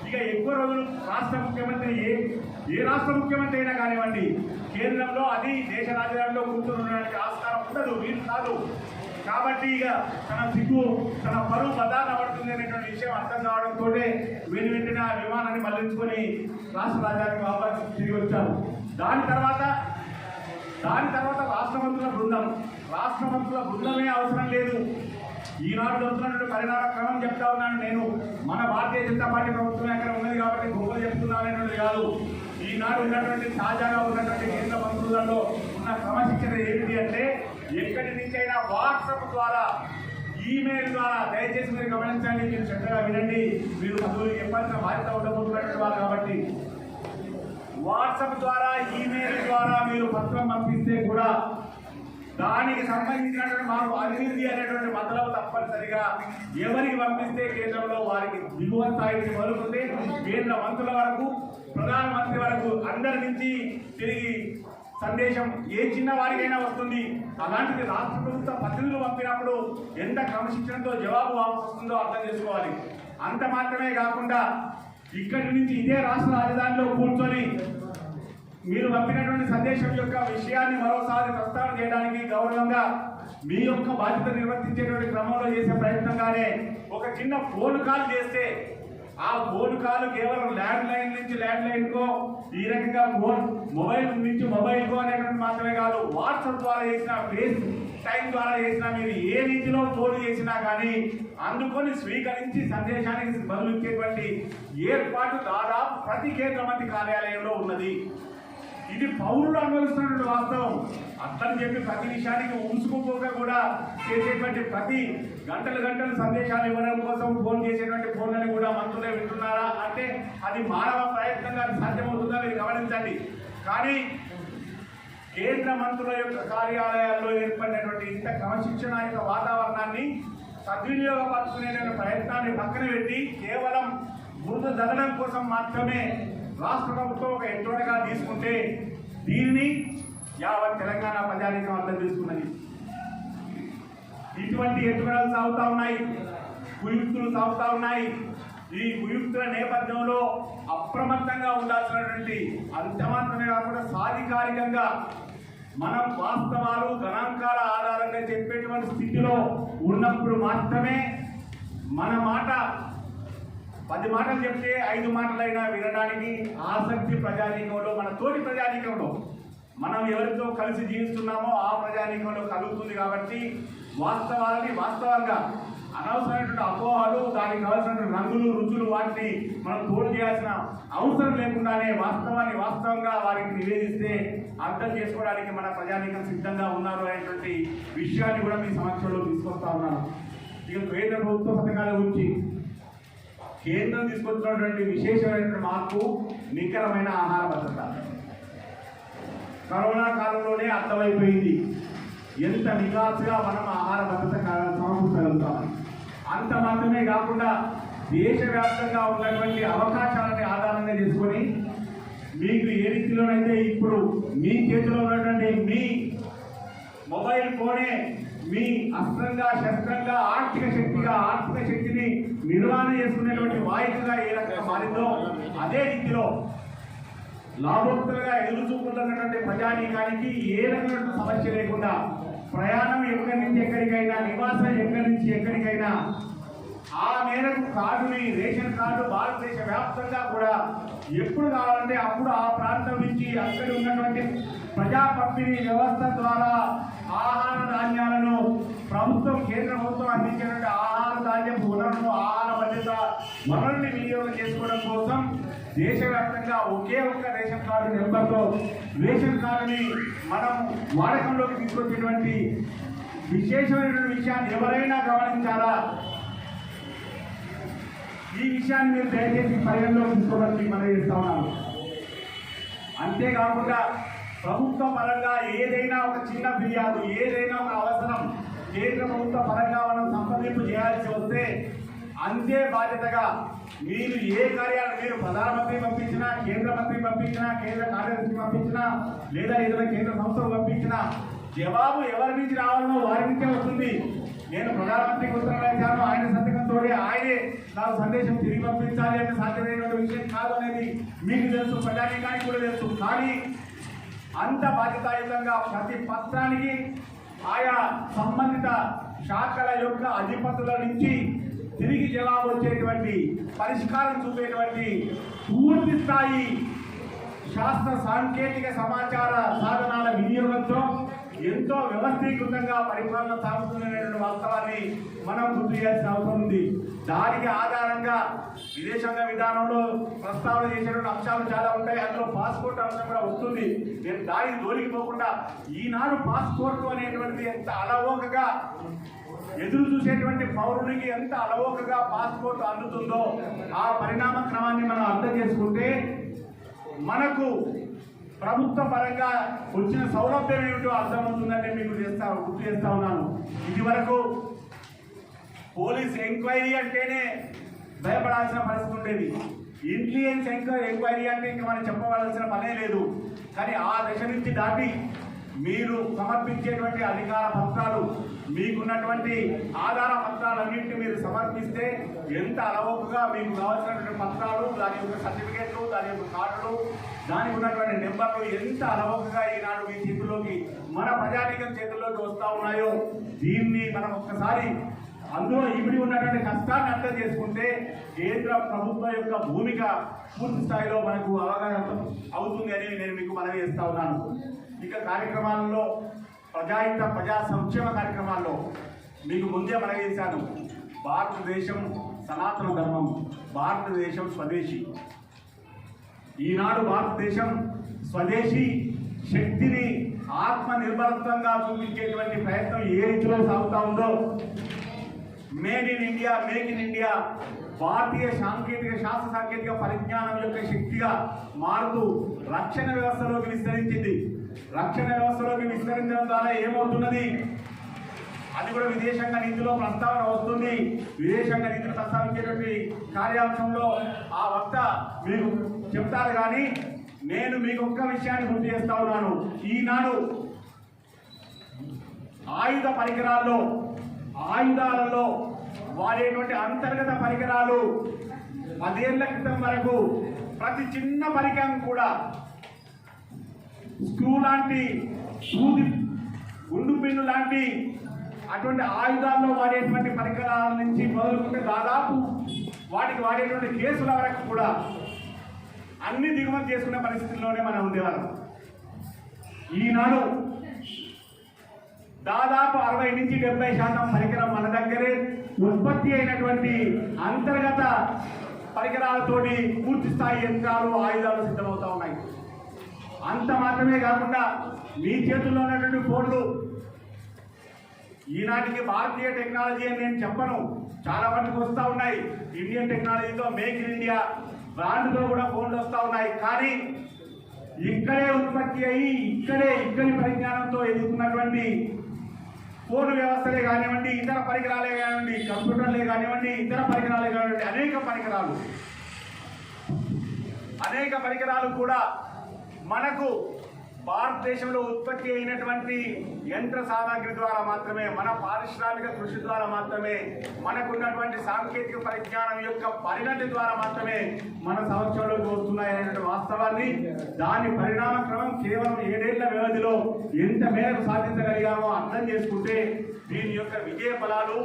ఇక ఎక్కువ రోజులు రాష్ట్ర ముఖ్యమంత్రి, ఏ రాష్ట్ర ముఖ్యమంత్రి అయినా కానివ్వండి, కేంద్రంలో అది దేశ రాజధానిలో కూర్చొని ఉండడానికి ఆస్కారం ఉండదు, వీలు కాదు. కాబట్టి ఇక తన సిగ్గు, తన పరువు బదాన పడుతుంది అనేటువంటి విషయం అర్థం కావడంతో వెంటనే ఆ విమానాన్ని మళ్లించుకొని రాష్ట్ర రాజధానికి వాపసు తిరిగి వచ్చారు. దాని తర్వాత రాష్ట్ర మంత్రుల బృందమే అవసరం లేదు. ఈనాడు జరుగుతున్నటువంటి పరిణామ క్రమం చెప్తా ఉన్నాను నేను. మన భారతీయ జనతా పార్టీ ప్రభుత్వం అక్కడ ఉన్నది కాబట్టి గొప్పలు చెప్తున్నాననేది కాదు. ఈనాడు ఉన్నటువంటి తాజాగా ఉన్నటువంటి కేంద్ర మంత్రులలో ఉన్న క్రమశిక్షణ ఏమిటి అంటే, ఎక్కడి నుంచైనా వాట్సాప్ ద్వారా, ఈమెయిల్ ద్వారా, దయచేసి మీరు గమనించండి, మీరు శ్రద్ధగా వినండి, మీరు చదువులు చెప్పాల్సిన బాధ్యత ఉండబోతున్నటువంటి వారు కాబట్టి, వాట్సాప్ ద్వారా, ఈమెయిల్ ద్వారా మీరు పత్రం పంపిస్తే కూడా దానికి సంబంధించినటువంటి మాకు అభివృద్ధి అనేటువంటి మతలబు తప్పనిసరిగా ఎవరికి పంపిస్తే కేంద్రంలో వారికి దిగువ స్థాయికి మొదలుకుంటే కేంద్ర మంత్రుల వరకు, ప్రధానమంత్రి వరకు అందరి నుంచి తిరిగి సందేశం ఏ చిన్న వారికైనా వస్తుంది. అలాంటిది రాష్ట్ర ప్రభుత్వ ప్రతినిధులు పంపినప్పుడు ఎంత క్రమశిక్షణతో జవాబు వస్తుందో అర్థం చేసుకోవాలి. అంత మాత్రమే కాకుండా ఇక్కడి నుంచి ఇదే రాష్ట్ర రాజధానిలో కూర్చొని మీరు పంపినటువంటి సందేశం యొక్క విషయాన్ని మరోసారి ప్రస్తావన చేయడానికి గౌరవంగా మీ యొక్క బాధ్యత నిర్వర్తించేటువంటి క్రమంలో చేసే ప్రయత్నంగానే ఒక చిన్న ఫోన్ కాల్ చేస్తే ఆ ఫోన్ కాల్ కేవలం ల్యాండ్ లైన్ నుంచి ల్యాండ్ లైన్ కో, ఈ రకంగా ఫోన్ మొబైల్ నుంచి మొబైల్ కో అనేటువంటి మాత్రమే కాదు, వాట్సాప్ ద్వారా చేసిన, ఫేస్ టైం ద్వారా చేసినా, మీరు ఏ రీతిలో ఫోన్ చేసినా కానీ అందుకొని స్వీకరించి సందేశానికి బదులు ఇచ్చేటువంటి ఏర్పాటు దాదాపు ప్రతి కేంద్ర మంత్రి కార్యాలయంలో ఉన్నది. ఇది పౌరులు అనుభవిస్తున్నటువంటి వాస్తవం. అట్లని చెప్పి ప్రతి విషయానికి ఉంచుకోక కూడా చేసేటువంటి ప్రతి గంటలు సందేశాలు ఇవ్వడం కోసం ఫోన్ చేసేటువంటి ఫోన్లని కూడా మంత్రులే వింటున్నారా అంటే అది మానవ ప్రయత్నంగా సాధ్యమవుతుందా మీరు గమనించండి. కానీ కేంద్ర మంత్రుల యొక్క కార్యాలయాల్లో ఏర్పడినటువంటి ఇంత క్రమశిక్షణ యొక్క వాతావరణాన్ని సద్వినియోగపరుచుకునే ప్రయత్నాన్ని పక్కన పెట్టి కేవలం బురద జల్లడం కోసం మాత్రమే రాష్ట్ర ప్రభుత్వం ఒక ఎత్తుగడగా తీసుకుంటే దీనిని యావత్ తెలంగాణ ప్రజానీకం అర్థం చేసుకున్నది. ఇటువంటి ఎత్తుగడలు సాగుతూ ఉన్నాయి, కుయుక్తులు సాగుతూ ఉన్నాయి. ఈ కుయుక్తుల నేపథ్యంలో అప్రమత్తంగా ఉండాల్సినటువంటి, అంత మాత్రమే కాకుండా సాధికారికంగా మనం వాస్తవాలు గణాంకాల ఆధారంగా చెప్పేటువంటి స్థితిలో ఉన్నప్పుడు మాత్రమే మన మాట 10 మాటలు చెప్తే 5 మాటలైనా వినడానికి ఆసక్తి ప్రజానీకంలో, మన తోటి ప్రజానీకంలో, మనం ఎవరితో కలిసి జీవిస్తున్నామో ఆ ప్రజానీకంలో కలుగుతుంది. కాబట్టి వాస్తవాలని వాస్తవంగా అనవసరమైనటువంటి అపోహలు, దానికి కావాల్సినటువంటి రంగులు, రుచులు వాటిని మనం తోడు చేయాల్సిన అవసరం లేకుండానే వాస్తవాన్ని వాస్తవంగా వారికి నివేదిస్తే అర్థం చేసుకోవడానికి మన ప్రజానీకం సిద్ధంగా ఉన్నారు అనేటువంటి విషయాన్ని కూడా మీ సమక్షంలో తీసుకొస్తా ఉన్నాను. ఇక కేంద్ర ప్రభుత్వ పథకాల గురించి కేంద్రం తీసుకొచ్చినటువంటి విశేషమైనటువంటి మార్పు నికరమైన ఆహార భద్రత. కరోనా కాలంలోనే అర్థమైపోయింది ఎంత నికాసుగా మనం ఆహార భద్రత సమకూర్చగలుగుతామని. అంత మాత్రమే కాకుండా దేశవ్యాప్తంగా ఉన్నటువంటి అవకాశాలని ఆధారంగా చేసుకొని మీకు ఏ రీతిలోనైతే ఇప్పుడు మీ చేతిలో ఉన్నటువంటి మీ మొబైల్ ఫోనే మీ అస్త్రంగా, శస్త్రంగా, ఆర్థిక శక్తిని నిర్వహణ చేసుకునేటువంటి వాయువుగా ఏ రకంగా మారిందో అదే రీతిలో లాభోక్తులుగా ఎదురు చూపుతున్నటువంటి ప్రజానీకానికి ఏ రకమైన సమస్య లేకుండా ప్రయాణం ఎక్కడి నుంచి ఎక్కడికైనా, నివాసం ఎక్కడి నుంచి ఎక్కడికైనా ఆ మేరకు కార్డుని, రేషన్ కార్డు భారతదేశ వ్యాప్తంగా కూడా ఎప్పుడు కావాలంటే అప్పుడు ఆ ప్రాంతం నుంచి అక్కడ ఉన్నటువంటి ప్రజా పంపిణీ వ్యవస్థ ద్వారా ఆహార ధాన్యాలను కేంద్ర ప్రభుత్వం అందించినటువంటి ఆహార ధాన్యం వనరులను, ఆహార భద్రత వనరుల్ని వినియోగం చేసుకోవడం కోసం దేశవ్యాప్తంగా ఒకే ఒక్క రేషన్ కార్డు నెంబర్తో రేషన్ కార్డుని మనం వాడకంలోకి తీసుకొచ్చేటువంటి విశేషమైనటువంటి విషయాన్ని ఎవరైనా గమనించాలా. ఈ విషయాన్ని మీరు దయచేసి పరిగణలోకి తీసుకోవాలని మనం చేస్తా ఉన్నాము. అంతేకాకుండా ప్రభుత్వ పరంగా ఏదైనా ఒక చిన్న ఫిర్యాదు, ఏదైనా ఒక అవసరం కేంద్ర ప్రభుత్వ పరంగా మనం సంప్రదింపు చేయాల్సి వస్తే అంతే బాధ్యతగా మీరు ఏ కార్యాలు, మీరు ప్రధానమంత్రి పంపించినా, కేంద్ర మంత్రి పంపించినా, కేంద్ర కార్యదర్శి పంపించినా, లేదా ఏదైనా కేంద్ర సంస్థలు పంపించినా జవాబు ఎవరి నుంచి రావాలనో వారి నుంచే వస్తుంది. నేను ప్రధానమంత్రికి ఉత్తరం రాశాను, ఆయన సంతకంతో ఆయనే నాకు సందేశం తిరిగి పంపించాలి అంటే సాధ్యమైన విషయం కాదు అనేది మీకు తెలుసు, ప్రజానీకానికి కూడా తెలుసు. కానీ అంత బాధ్యతాయుతంగా ప్రతి పత్రానికి ఆయా సంబంధిత శాఖల యొక్క అధిపతుల నుంచి తిరిగి జవాబు వచ్చేటువంటి, పరిష్కారం చూపేటువంటి పూర్తి స్థాయి శాస్త్ర సాంకేతిక సమాచార సాధనాల వినియోగంతో ఎంతో వ్యవస్థీకృతంగా పరిపాలన సాగుతుందనేటువంటి వాస్తవాన్ని మనం గుర్తు చేయాల్సిన అవసరం ఉంది. దానికి ఆధారంగా విదేశాంగ విధానంలో ప్రస్తావన చేసినటువంటి అంశాలు చాలా ఉంటాయి. అందులో పాస్పోర్ట్ అంశం కూడా వస్తుంది. నేను దానికి దొరికిపోకుండా ఈనాడు పాస్పోర్ట్ అనేటువంటిది ఎంత అలవోకగా ఎదురు చూసేటువంటి పౌరునికి ఎంత అలవోకగా పాస్పోర్ట్ అందుతుందో ఆ పరిణామ క్రమాన్ని మనం అర్థం చేసుకుంటే మనకు ప్రభుత్వ పరంగా వచ్చిన సౌలభ్యం ఏమిటో అర్థమవుతుందని మీకు గుర్తు చేస్తా ఉన్నాను. ఇది వరకు పోలీస్ ఎంక్వైరీ అంటేనే భయపడాల్సిన పరిస్థితి ఉండేది. ఇంటెలిజెన్స్ ఎంక్వైరీ అంటే ఇంకా మనం చెప్పవలసిన పనే లేదు. కానీ ఆ దశ నుంచి దాటి మీరు సమర్పించేటువంటి అధికార పత్రాలు, మీకున్నటువంటి ఆధార పత్రాలన్నింటినీ మీరు సమర్పిస్తే ఎంత అలవోకగా మీకు కావాల్సినటువంటి పత్రాలు, దాని యొక్క సర్టిఫికేట్లు, దాని యొక్క కార్డులు, దానికి ఉన్నటువంటి నెంబర్లు ఎంత అలవోకగా ఈనాడు మీ చేతుల్లోకి, మన ప్రజానీకం చేతుల్లోకి వస్తూ ఉన్నాయో దీన్ని మనం ఒక్కసారి అందులో ఇమిడి ఉన్నటువంటి కష్టాన్ని అర్థం చేసుకుంటే కేంద్ర ప్రభుత్వం యొక్క భూమిక పూర్తి స్థాయిలో మనకు అవగాహన అవుతుంది అని నేను మీకు మనవి చేస్తా ఉన్నాను. ఇక కార్యక్రమాలలో ప్రజా సంక్షేమ కార్యక్రమాల్లో మీకు ముందే మనవి చేశాను. భారతదేశం సనాతన ధర్మం, భారతదేశం స్వదేశీ. ఈనాడు భారతదేశం స్వదేశీ శక్తిని ఆత్మ నిర్భరత్వంగా చూపించేటువంటి ప్రయత్నం ఏ రీతిలో సాగుతూ ఉందో, made in India, make in India భారతీయ శాస్త్ర సాంకేతిక పరిజ్ఞానం యొక్క శక్తిగా మారుతూ రక్షణ వ్యవస్థలోకి విస్తరించింది. రక్షణ వ్యవస్థలోకి విస్తరించడం ద్వారా ఏమవుతున్నది, అది కూడా విదేశాంగ నీతిలో ప్రస్తావన వస్తుంది. విదేశాంగ నీతిని ప్రస్తావించేటువంటి కార్యాంశంలో ఆ వక్త మీకు చెప్తారు. కానీ నేను మీకు ఒక్క విషయాన్ని గుర్తు చేస్తా ఉన్నాను. ఈనాడు ఆయుధాలలో వాడేటువంటి అంతర్గత పరికరాలు 10 ఏళ్ల క్రితం వరకు ప్రతి చిన్న పరికరం కూడా స్క్రూ లాంటి, గుండు పిన్ను లాంటి అటువంటి ఆయుధాల్లో వాడేటువంటి పరికరాల నుంచి మొదలుకుంటే దాదాపు వాటికి వాడేటువంటి కేసుల వరకు కూడా అన్ని దిగుమతి చేసుకునే పరిస్థితుల్లోనే మనం ఉండేవాళ్ళం. ఈనాడు దాదాపు 60 నుంచి 70% పరికరం మన దగ్గరే ఉత్పత్తి అయినటువంటి అంతర్గత పరికరాలతోటి పూర్తి స్థాయి యంత్రాలు ఆయుధాలు సిద్ధమవుతా ఉన్నాయి. అంత మాత్రమే కాకుండా మీ చేతుల్లో ఉన్నటువంటి ఫోన్లు ఈనాటికి భారతీయ టెక్నాలజీ అని నేను చెప్పను, చాలా మటుకు వస్తూ ఉన్నాయి. ఇండియన్ టెక్నాలజీతో మేక్ ఇన్ ఇండియా బ్రాండ్తో కూడా ఫోన్లు వస్తూ ఉన్నాయి. కానీ ఇక్కడే ఉత్పత్తి అయ్యి ఇక్కడి పరిజ్ఞానంతో ఎదుగుతున్నటువంటి ఫోన్ వ్యవస్థలే కానివ్వండి, ఇతర పరికరాలే కానివ్వండి, కంప్యూటర్లే కానివ్వండి, ఇతర పరికరాలే కానివ్వండి, అనేక పరికరాలు కూడా మనకు భారతదేశంలో ఉత్పత్తి అయినటువంటి యంత్ర సామాగ్రి ద్వారా మాత్రమే, మన పారిశ్రామిక కృషి ద్వారా మాత్రమే, మనకున్నటువంటి సాంకేతిక పరిజ్ఞానం యొక్క పరిణతి ద్వారా మాత్రమే మన సంవత్సరంలోకి వస్తున్నాయనే వాస్తవాన్ని, దాని పరిణామ క్రమం కేవలం 7 ఏళ్ల వ్యవధిలో ఎంత మేరకు సాధించగలిగామో అర్థం చేసుకుంటే దీని యొక్క విజయ ఫలాలు,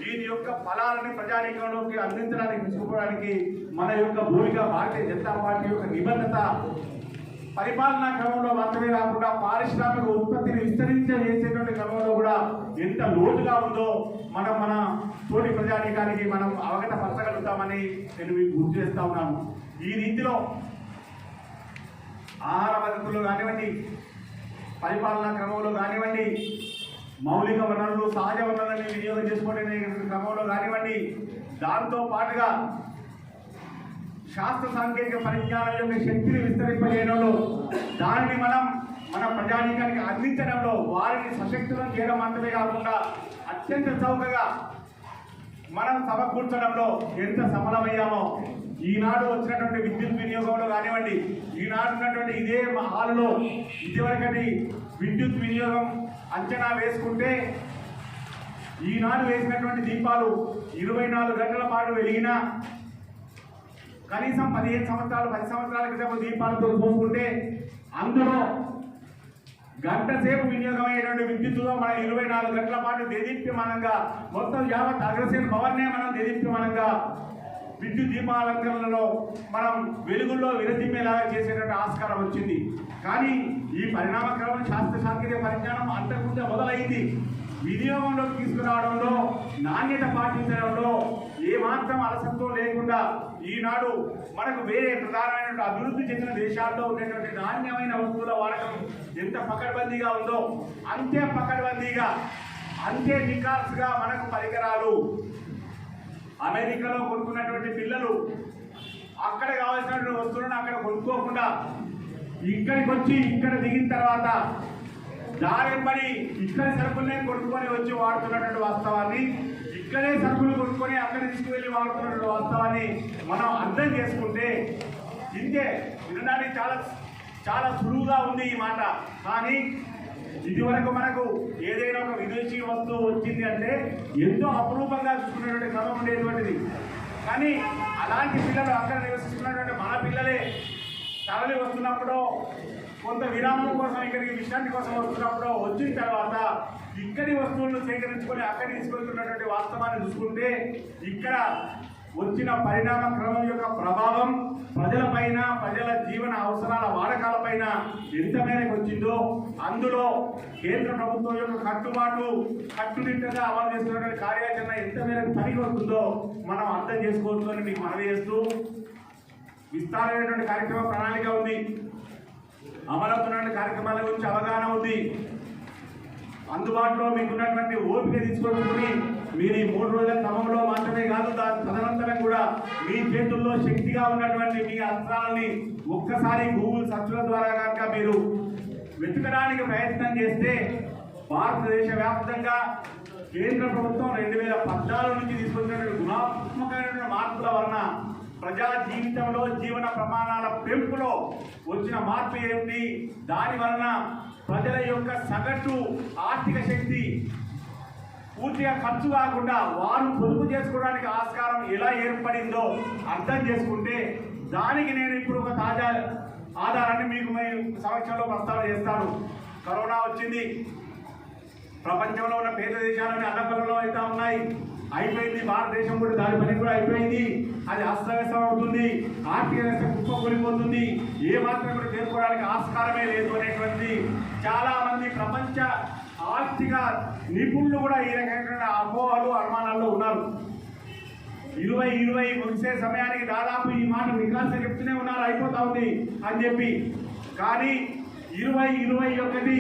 దీని యొక్క ఫలాలని ప్రజానీకంలోకి అందించడానికి తీసుకోవడానికి మన యొక్క భూమిక భారతీయ జనతా పార్టీ యొక్క నిబద్ధత పరిపాలనా క్రమంలో మాత్రమే కాకుండా పారిశ్రామిక ఉత్పత్తిని విస్తరించేటువంటి క్రమంలో కూడా ఎంత లోతుగా ఉందో మన తోటి ప్రజానీకానికి మనం అవగత పరచగలుగుతామని నేను మీకు గుర్తు చేస్తా ఉన్నాను. ఈ రీతిలో ఆహార పద్ధతుల్లో కానివ్వండి, పరిపాలనా క్రమంలో కానివ్వండి, మౌలిక వనరులు సహజ వనరులని వినియోగం చేసుకోవడం క్రమంలో కానివ్వండి, దాంతో పాటుగా శాస్త్ర సాంకేతిక పరిజ్ఞానం యొక్క శక్తిని విస్తరింపజేయడంలో, దానిని మన ప్రజానీకానికి అందించడంలో, వారిని సశక్తులను చేయడం మాత్రమే కాకుండా అత్యంత చౌకగా మనం సమకూర్చడంలో ఎంత సఫలమయ్యామో ఈనాడు వచ్చినటువంటి విద్యుత్ వినియోగంలో కానివ్వండి, ఈనాడు ఉన్నటువంటి ఇదే హాల్లో ఇదివరకటి విద్యుత్ వినియోగం అంచనా వేసుకుంటే ఈనాడు వేసినటువంటి దీపాలు 24 గంటల పాటు వెలిగినా కనీసం 15 సంవత్సరాలు 10 సంవత్సరాల క్రితం దీపాలతో చూసుకుంటే అందులో గంట సేపు వినియోగమయ్యేటువంటి విద్యుత్తులో మనం 24 గంటల పాటు దేదీప్యమానంగా మొత్తం యావత్ అగ్రసేన భవన్నే మనం దేదీప్యమానంగా విద్యుత్ దీపాలంకరణలో మనం వెలుగుల్లో విరజిమ్మేలాగా చేసేటువంటి ఆస్కారం వచ్చింది. కానీ ఈ పరిణామ క్రమం శాస్త్ర సాంకేతిక పరిజ్ఞానం అంతకుముందే మొదలైంది. వినియోగంలోకి తీసుకురావడంలో, నాణ్యత పాటించడంలో ఏమాత్రం అలసత్వం లేకుండా ఈనాడు మనకు వేరే ప్రధానమైన అభివృద్ధి చెందిన దేశాల్లో ఉండేటువంటి నాణ్యమైన వస్తువుల వాడకం ఎంత పకడ్బందీగా ఉందో అంతే పకడ్బందీగా, అంతే నికార్స్గా మనకు పరికరాలు అమెరికాలో కొనుక్కున్నటువంటి పిల్లలు అక్కడ కావాల్సినటువంటి వస్తువులను అక్కడ కొనుక్కోకుండా ఇక్కడికి వచ్చి ఇక్కడ దిగిన తర్వాత దారెంబడి ఇక్కడి సరుకులనే కొనుక్కొని వచ్చి వాడుతున్నటువంటి వాస్తవాన్ని, ఇక్కడే సరుకులు కొనుక్కొని అక్కడ తీసుకువెళ్ళి వాడుతున్నటువంటి వాస్తవాన్ని మనం అర్థం చేసుకుంటే ఇంతే. వినడానికి చాలా చాలా సులువుగా ఉంది ఈ మాట. కానీ ఇదివరకు మనకు ఏదైనా ఒక విదేశీ వస్తువు వచ్చింది అంటే ఎంతో అపురూపంగా చూసుకునేటువంటి క్రమం ఉండేటువంటిది. కానీ అలాంటి పిల్లలు అక్కడ నివసిస్తున్నటువంటి మన పిల్లలే తరలి వస్తున్నప్పుడు, కొంత విరామం కోసం ఇక్కడికి విశ్రాంతి కోసం వస్తున్నప్పుడు, వచ్చిన తర్వాత ఇక్కడి వస్తువులను సేకరించుకొని అక్కడ తీసుకెళ్తున్నటువంటి వాస్తవాన్ని చూసుకుంటే ఇక్కడ వచ్చిన పరిణామ క్రమం యొక్క ప్రభావం ప్రజలపైన, ప్రజల జీవన అవసరాల వాడకాలపైన ఎంత మేరకు వచ్చిందో, అందులో కేంద్ర ప్రభుత్వం యొక్క కట్టుదిట్టంగా అమలు చేస్తున్నటువంటి కార్యాచరణ ఎంత మేరకు పనికి వస్తుందో మనం అర్థం చేసుకోవచ్చు అని మీకు మనవి చేస్తూ, విస్తారమైనటువంటి కార్యక్రమ ప్రణాళిక ఉంది, అమలవుతున్నటువంటి కార్యక్రమాల గురించి అవగాహన ఉంది. అందుబాటులో మీకున్నటువంటి ఓపిక తీసుకొచ్చుకుని మీరు ఈ 3 రోజుల క్రమంలో మాత్రమే కాదు, తదనంతరం కూడా మీ చేతుల్లో శక్తిగా ఉన్నటువంటి మీ అస్త్రాలని ఒక్కసారి గూగుల్ సర్చ్ల ద్వారా కనుక మీరు వెతకడానికి ప్రయత్నం చేస్తే భారతదేశ వ్యాప్తంగా కేంద్ర ప్రభుత్వం 2014 నుంచి తీసుకొచ్చినటువంటి గుణాత్మకమైన మార్పుల వలన ప్రజా జీవితంలో, జీవన ప్రమాణాల పెంపులో వచ్చిన మార్పు ఏమిటి, దాని వలన ప్రజల యొక్క సగటు ఆర్థిక శక్తి పూర్తిగా ఖర్చు కాకుండా వారు పొదుపు చేసుకోవడానికి ఆస్కారం ఎలా ఏర్పడిందో అర్థం చేసుకుంటే, దానికి నేను ఇప్పుడు ఒక తాజా ఆధారాన్ని మీకు సమక్షంలో ప్రస్తావన చేస్తాను. కరోనా వచ్చింది, ప్రపంచంలో ఉన్న పేద దేశాలన్నీ అల్లకల్లో అయితే ఉన్నాయి, అయిపోయింది. భారతదేశం కూడా దాని పని కూడా అయిపోయింది. అది అస్తవ్యస్తం అవుతుంది, ఆర్థిక వ్యవస్థ కుప్పకూలిపోతుంది, ఏ మాత్రం కూడా చేరుకోవడానికి ఆస్కారమే లేదు అనేటువంటి చాలా మంది ప్రపంచ ఆర్థిక ఆర్థిక నిపుణులు కూడా ఈ రకమైన అపోహలు అనుమానాల్లో ఉన్నారు. 2020 ముగిసే సమయానికి దాదాపు ఈ మాట వికాసం చెప్తూనే ఉన్నారు, అయిపోతా ఉంది అని చెప్పి. కానీ 2021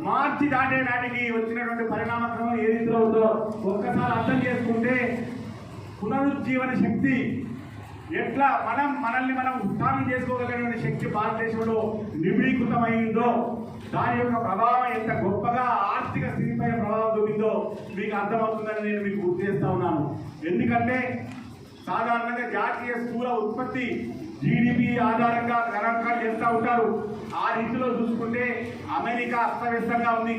మార్చి దాటే నాటికి వచ్చినటువంటి పరిణామక్రమం ఏ రీతిలో ఉందో ఒక్కసారి అర్థం చేసుకుంటే పునరుజ్జీవన శక్తి ఎట్లా మనల్ని మనం ఉత్థానం చేసుకోగలిగిన శక్తి భారతదేశంలో నిబిడీకృతమైందో, దాని యొక్క ప్రభావం ఎంత గొప్పగా ఆర్థిక స్థితిపై ప్రభావం చూపిందో మీకు అర్థమవుతుందని నేను మీకు గుర్తు చేస్తా ఉన్నాను. ఎందుకంటే సాధారణంగా జాతీయ స్థూల ఉత్పత్తి జీడిపి ఆధారంగా గణాంకాలు చేస్తూ ఉంటారు. ఆ రీతిలో చూసుకుంటే అమెరికా అస్తవ్యస్తంగా ఉంది,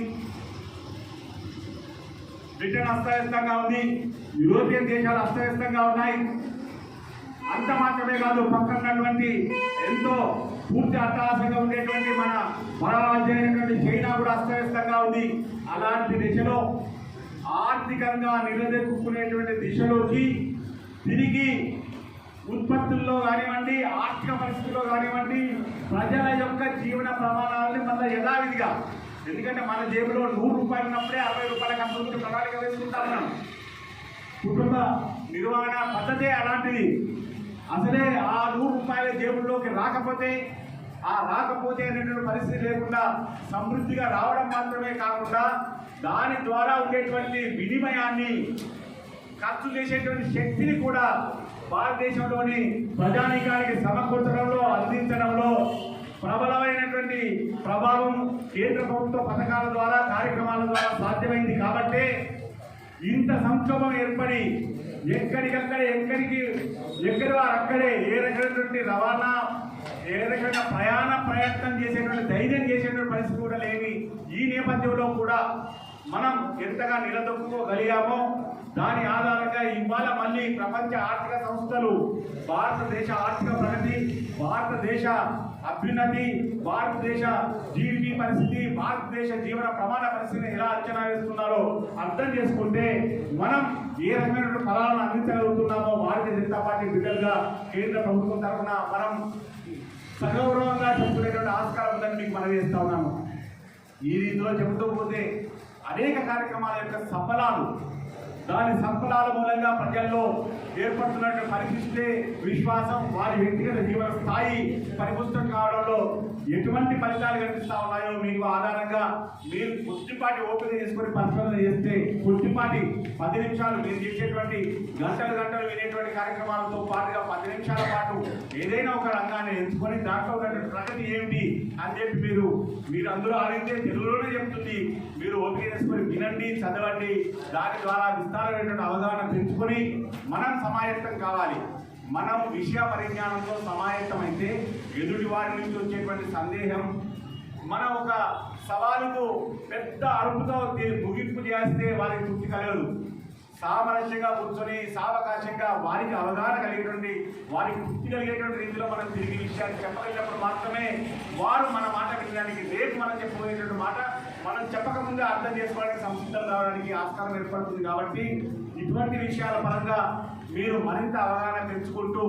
బ్రిటన్ అస్తవ్యస్తంగా ఉంది, యూరోపియన్ దేశాలు అస్తవ్యస్తంగా ఉన్నాయి. అంత మాత్రమే కాదు, పక్కనటువంటి ఎంతో పూర్తి అట్టహాసంగా ఉండేటువంటి మన పరాజైనటువంటి చైనా కూడా అస్తవ్యస్తంగా ఉంది. అలాంటి దిశలో ఆర్థికంగా నిలదొక్కునేటువంటి దిశలోకి తిరిగి ఉత్పత్తుల్లో కానివ్వండి, ఆర్థిక పరిస్థితుల్లో కానివ్వండి, ప్రజల యొక్క జీవన ప్రమాణాలని మళ్ళీ యథావిధిగా, ఎందుకంటే మన జేబులో 100 రూపాయలు ఉన్నప్పుడే 60 రూపాయల ఖర్చు ప్రణాళిక వేసుకుంటా ఉన్నాం. కుటుంబ నిర్వహణ పద్ధతే అలాంటిది. అసలే ఆ 100 రూపాయల జేబుల్లోకి రాకపోతే అనేటువంటి పరిస్థితి లేకుండా సమృద్ధిగా రావడం మాత్రమే కాకుండా దాని ద్వారా ఉండేటువంటి వినిమయాన్ని, ఖర్చు చేసేటువంటి శక్తిని కూడా భారతదేశంలోని ప్రజానీకానికి సమకూర్చడంలో, అందించడంలో ప్రబలమైనటువంటి ప్రభావం కేంద్ర ప్రభుత్వ పథకాల ద్వారా, కార్యక్రమాల ద్వారా సాధ్యమైంది. కాబట్టి ఇంత సంక్షోభం ఏర్పడి ఎక్కడి వారు అక్కడే ఏ రకమైనటువంటి రవాణా, ఏ రకమైన ప్రయత్నం చేసేటువంటి, ధైర్యం చేసేటువంటి పరిస్థితి కూడా లేని ఈ నేపథ్యంలో కూడా మనం ఎంతగా నిలదొక్కుకోగలిగామో దాని ఆధారంగా ఇవాళ మళ్ళీ ప్రపంచ ఆర్థిక సంస్థలు భారతదేశ ఆర్థిక ప్రగతి, భారతదేశ అభ్యున్నతి, భారతదేశ జీడిపి పరిస్థితి, భారతదేశ జీవన ప్రమాణ పరిస్థితిని ఎలా అంచనా వేస్తున్నారో అర్థం చేసుకుంటే మనం ఏ రకమైన ఫలాలను అందించగలుగుతున్నామో భారతీయ జనతా పార్టీ బిడ్డలుగా కేంద్ర ప్రభుత్వం తరఫున మనం సగౌరవంగా చెప్పుకునేటువంటి ఆస్కారం ఉందని మీకు మనవి చేస్తా ఉన్నాను. ఈ రీతిలో చెబుతూ పోతే అనేక కార్యక్రమాల యొక్క సఫలాలు, దాని సంఫలాల మూలంగా ప్రజల్లో ఏర్పడుతున్నటువంటి పరిశీలిస్తే విశ్వాసం, వారి వ్యక్తిగత జీవన స్థాయి పరిపుష్టం కావడంలో ఎటువంటి ఫలితాలు కనిపిస్తా ఉన్నాయో మీకు ఆధారంగా మీరు కొద్దిపాటి ఓపిక చేసుకొని పరిశోధన చేస్తే కొద్దిపాటి 10 నిమిషాలు మీరు చేసేటువంటి గంటలు వినేటువంటి కార్యక్రమాలతో పాటుగా 10 నిమిషాల పాటు ఏదైనా ఒక రంగాన్ని ఎంచుకొని దాంట్లో ఉన్నటువంటి ప్రగతి ఏమిటి అని చెప్పి మీరు అందులో అడిగితే తెలుగులోనే చెప్తుంది. మీరు ఓపిక చేసుకొని వినండి, చదవండి. దాని ద్వారా విస్తారమైనటువంటి అవగాహన పెంచుకొని మనం సమాయత్తం కావాలి. మనం విషయ పరిజ్ఞానంతో సమాయత్తం అయితే ఎదుటి వారి నుంచి వచ్చేటువంటి సందేహం, మన ఒక సవాలుకు పెద్ద అరుపుతో ముగింపు చేస్తే వారికి తృప్తి కలగదు. సామరస్యంగా కూర్చొని సావకాశంగా వారికి అవగాహన కలిగేటువంటి, వారికి తృప్తి కలిగేటువంటి రీతిలో మనం తిరిగి విషయాన్ని చెప్పగలిగినప్పుడు మాత్రమే వారు మన మాట వినడానికి, రేపు మనం చెప్పబోయేటువంటి మాట మనం చెప్పకముందే అర్థం చేసుకోవడానికి సంసిద్ధం కావడానికి ఆస్కారం ఏర్పడుతుంది. కాబట్టి ఇటువంటి విషయాల పరంగా మీరు మరింత అవగాహన పెంచుకుంటూ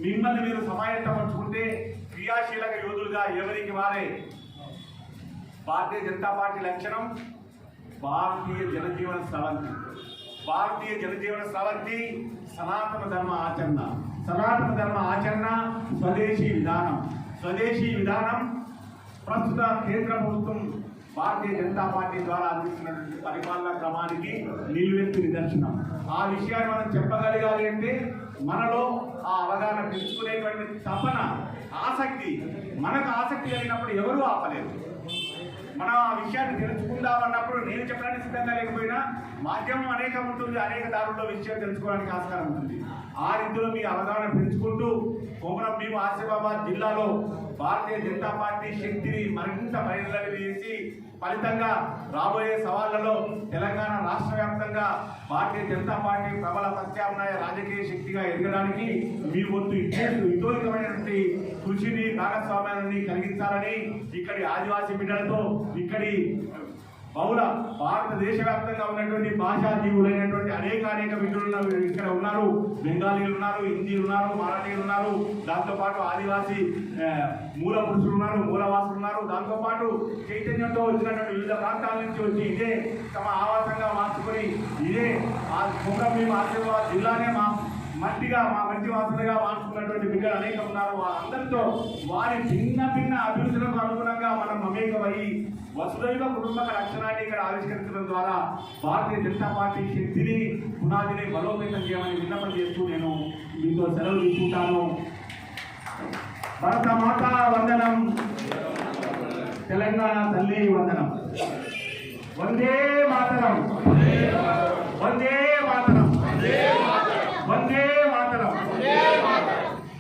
మిమ్మల్ని మీరు సమాయత్తపరుచుకుంటే క్రియాశీలక యోధులుగా ఎవరికి వారే భారతీయ జనతా పార్టీ లక్షణం భారతీయ జనజీవన స్రవంతి. భారతీయ జనజీవన స్రవంతి సనాతన ధర్మ ఆచరణ. సనాతన ధర్మ ఆచరణ స్వదేశీ విధానం. స్వదేశీ విధానం ప్రస్తుత కేంద్ర ప్రభుత్వం భారతీయ జనతా పార్టీ ద్వారా అందిస్తున్నటువంటి పరిపాలనా క్రమానికి నిలువెత్తు నిదర్శనం. ఆ విషయాన్ని మనం చెప్పగలగాలి అంటే మనలో ఆ అవగాహన పెంచుకునేటువంటి తపన, ఆసక్తి, మనకు ఆసక్తి కలిగినప్పుడు ఎవరూ ఆపలేరు. మనం ఆ విషయాన్ని తెలుసుకుందామన్నప్పుడు నేను చెప్పడానికి సిద్ధంగా లేకపోయినా మాధ్యమం అనేకం ఉంటుంది, అనేక దారుల్లో విషయం తెలుసుకోవడానికి ఆస్కారం ఉంటుంది. ఆ రీతిలో మీ అవగాహన పెంచుకుంటూ కొమరం భీం ఆసిఫాబాద్ జిల్లాలో భారతీయ జనతా పార్టీ శక్తిని మరింత పరిణతి చేసి ఫలితంగా రాబోయే సవాళ్లలో తెలంగాణ రాష్ట్ర వ్యాప్తంగా భారతీయ జనతా పార్టీ ప్రబల ప్రత్యామ్నాయ రాజకీయ శక్తిగా ఎదగడానికి మీ వంతు ఇతోలికమైనటువంటి కృషిని, భాగస్వామ్యాన్ని కలిగించాలని ఇక్కడి ఆదివాసీ బిడ్డలతో, ఇక్కడి బహుళ భారతదేశ వ్యాప్తంగా ఉన్నటువంటి భాషా జీవులైనటువంటి అనేక మిత్రులు ఇక్కడ ఉన్నారు. బెంగాలీలు ఉన్నారు, హిందీలు ఉన్నారు, మరాఠీలు ఉన్నారు, దాంతోపాటు ఆదివాసీ మూల పురుషులు ఉన్నారు, మూలవాసులు ఉన్నారు. దాంతోపాటు చైతన్యంతో వచ్చినటువంటి వివిధ ప్రాంతాల నుంచి వచ్చి ఇదే తమ ఆవాసంగా మార్చుకొని ఇదే కొమరంభీం ఆసిఫాబాద్ జిల్లానే మా మంచి వాసనగా మార్చుకున్నటువంటి బిడ్డలు అనేక ఉన్నారు. వారందరితో వారి భిన్న అభిరుచులకు అనుగుణంగా మనం మమేకమయ్యి వసుదైవ కుటుంబక లక్షణాన్ని ఇక్కడ ఆవిష్కరించడం ద్వారా భారతీయ జనతా పార్టీ శక్తిని పునాదిని బలోపేతం చేయమని విన్నపం చేస్తూ నేను మీతో సెలవు తీసుకుంటాను. భరత మాతా వందనం, తెలంగాణ తల్లి వందనం, వందే మాతరం.